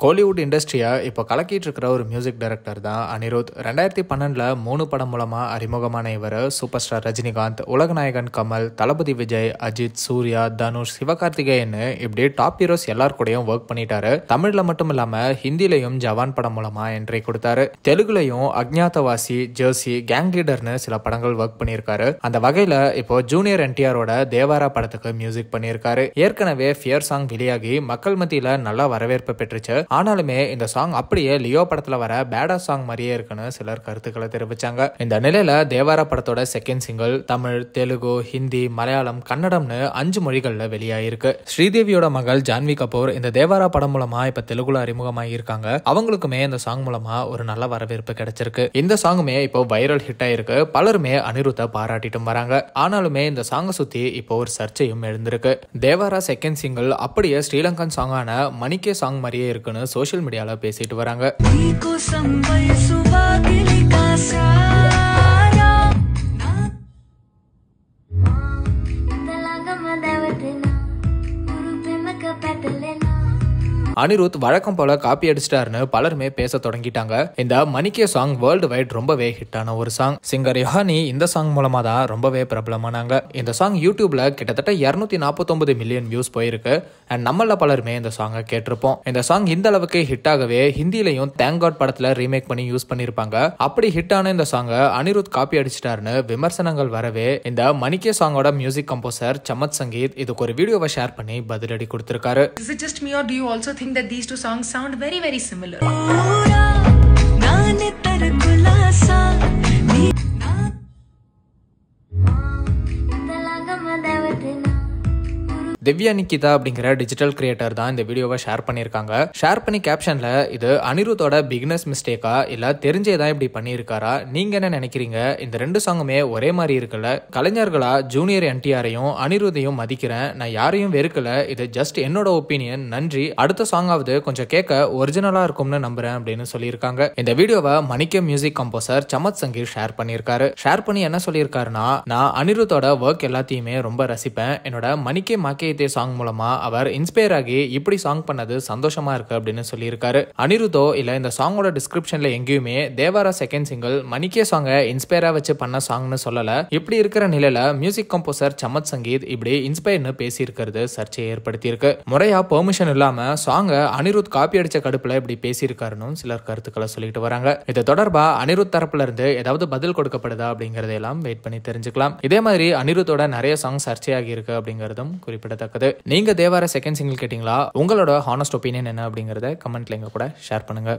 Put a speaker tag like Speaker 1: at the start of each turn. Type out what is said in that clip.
Speaker 1: கோலிவுட் இண்டஸ்ட்ரியை இப்போ கலக்கிட்டு இருக்கிற ஒரு மியூசிக் டைரக்டர் தான் அனிருத். 2012 3 படம் மூலமா அறிமுகமான இவர் சூப்பர் ஸ்டார் ரஜினிகாந்த், உலகநாயகன் கமல், தளபதி விஜய், அஜித், சூர்யா, தனுஷ், சிவகார்த்திகேயன் இப்படி டாப் ஹீரோஸ் எல்லார் கூடயும் ஒர்க் பண்ணிட்டாரு. தமிழ்ல மட்டும் இல்லாம ஹிந்திலையும் ஜவான் படம் மூலமா என்ட்ரி கொடுத்தாரு. தெலுங்குலையும் அக்ஞாதவாசி, ஜெர்சி, கேங் லீடர்னு சில படங்கள் ஒர்க் பண்ணியிருக்காரு. அந்த வகையில இப்போ ஜூனியர் என்டிஆரோட தேவாரா படத்துக்கு மியூசிக் பண்ணியிருக்காரு. ஏற்கனவே ஃபியர் சாங் வெளியாகி மக்கள் மத்தியில நல்ல வரவேற்பு பெற்றுச்சு. ஆனாலுமே இந்த சாங் அப்படியே லியோ படத்துல வர பேடா சாங் மாதிரியே இருக்குன்னு சிலர் கருத்துக்களை தெரிவிச்சாங்க. இந்த நிலையில தேவாரா படத்தோட செகண்ட் சிங்கிள் தமிழ், தெலுங்கு, ஹிந்தி, மலையாளம், கன்னடம்னு 5 மொழிகள்ல வெளியாயிருக்கு. ஸ்ரீதேவியோட மகள் ஜான்வி கபூர் இந்த தேவாரா படம் மூலமா இப்ப தெலுங்குல அறிமுகமாகி இருக்காங்க. அவங்களுக்குமே இந்த சாங் மூலமா ஒரு நல்ல வரவேற்பு கிடைச்சிருக்கு. இந்த சாங்குமே இப்போ வைரல் ஹிட் ஆயிருக்கு. பலருமே அனிருத்தை பாராட்டிட்டும் வராங்க. ஆனாலுமே இந்த சாங்கை சுத்தி இப்போ ஒரு சர்ச்சையும் எழுந்திருக்கு. தேவாரா செகண்ட் சிங்கிள் அப்படியே ஸ்ரீலங்கன் சாங்கான மணிக்கே சாங் மாதிரியே இருக்குன்னு சோஷியல் மீடியால பேசிட்டு வராங்க. அனிருத் வழக்கம் போல காப்பி அடிச்சிட்டாருன்னு பலருமே பேச தொடங்கிட்டாங்க. இந்த மணிக்கே சாங் வேர்ல்டு வைட் ரொம்பவே ஹிட் ஆன ஒரு சாங். சிங்கர் யோஹானி இந்த சாங் மூலமா தான் ரொம்பவே பிரபலமானாங்க. இந்த சாங் யூடியூப்ல கிட்டத்தட்ட 249 மில்லியன் வியூஸ் போயிருக்கு. அண்ட் நம்மள பலருமே இந்த சாங்கை கேட்டிருப்போம். இந்த சாங் இந்த அளவுக்கு ஹிட் ஆகவே ஹிந்திலையும் தேங்க் காட் படத்துல ரீமேக் பண்ணி யூஸ் பண்ணிருப்பாங்க. அப்படி ஹிட் ஆன இந்த சாங்கை அனிருத் காப்பி அடிச்சிட்டாருன்னு விமர்சனங்கள் வரவே இந்த மணிக்கே சாங்கோட மியூசிக் கம்போசர் சமத் சங்கீத் இதுக்கு ஒரு வீடியோவை ஷேர் பண்ணி பதிலடி கொடுத்திருக்காரு.
Speaker 2: Think that these two songs sound very very similar.
Speaker 1: Divya Nikita அப்படிங்கிற டிஜிட்டல் கிரியேட்டர் தான் இந்த வீடியோவை ஷேர் பண்ணியிருக்காங்க. ஷேர் பண்ணி கேப்ஷன்ல இது அனிருத்தோட பிகினஸ் மிஸ்டேக்கா இல்ல தெரிஞ்சே தான் இப்படி பண்ணியிருக்காரா, நீங்க என்ன நினைக்கிறீங்க? இந்த 2 சாங்குமே ஒரே மாதிரி இருக்குல்ல. கலைஞர்களா ஜூனியர் என்டிஆரையும் அனிருத்தையும் மதிக்கிறேன். நான் யாரையும் வெறுக்கல. இது ஜஸ்ட் என்னோட ஒப்பீனியன். நன்றி. அடுத்த சாங்காவது கொஞ்சம் கேட்க ஒரிஜினலா இருக்கும்னு நம்புறேன் அப்படின்னு சொல்லியிருக்காங்க. இந்த வீடியோவை மணிக்கே மியூசிக் கம்போசர் சமத் சங்கீர் ஷேர் பண்ணியிருக்காரு. ஷேர் பண்ணி என்ன சொல்லியிருக்காருன்னா, நான் அனிருத்தோட ஒர்க் எல்லாத்தையுமே ரொம்ப ரசிப்பேன். என்னோட மணிக்கே மாக்கே சாங் மூலமா அவர் இன்ஸ்பயர் ஆகி இப்படி சாங் பண்ணது சந்தோஷமா இருக்கு அப்படின்னு சொல்லியிருக்காரு. அனிருத்தோ இல்ல இந்த சாங்கோட டிஸ்கிரிப்ஷன்ல எங்கேயுமே தேவாரா செகண்ட் சிங்கிள் மணிக்கே சாங்கை இன்ஸ்பயரா வச்சு பண்ண சாங்னு சொல்லல. இப்படி இருக்கிற நிலையில மியூசிக் கம்போசர் சமத் சங்கீத் இப்படி இன்ஸ்பயர்னு பேசி இருக்கிறது சர்ச்சையை ஏற்படுத்தி இருக்கு. முறையா பெர்மிஷன் இல்லாம சாங்கை அனிருத் காப்பி அடிச்ச கடுப்புல இப்படி பேசியிருக்காருன்னு சிலர் கருத்துக்களை சொல்லிட்டு வராங்க. இது தொடர்பா அனிருத் தரப்புல இருந்து ஏதாவது பதில் கொடுக்கப்படுதா அப்படிங்கறதெல்லாம் வெயிட் பண்ணி தெரிஞ்சுக்கலாம். இதே மாதிரி அனிருத்தோட நிறைய சாங் சர்ச்சையாகி இருக்கு அப்படிங்கறதும் குறிப்பிடத்தக்கது. நீங்க தேவாரா செகண்ட் சிங்கிள் கேட்டீங்களா? உங்களோட ஹானஸ்ட் ஒப்பீனியன் என்ன அப்படிங்கறத கமெண்ட்ல எங்க கூட ஷேர் பண்ணுங்க.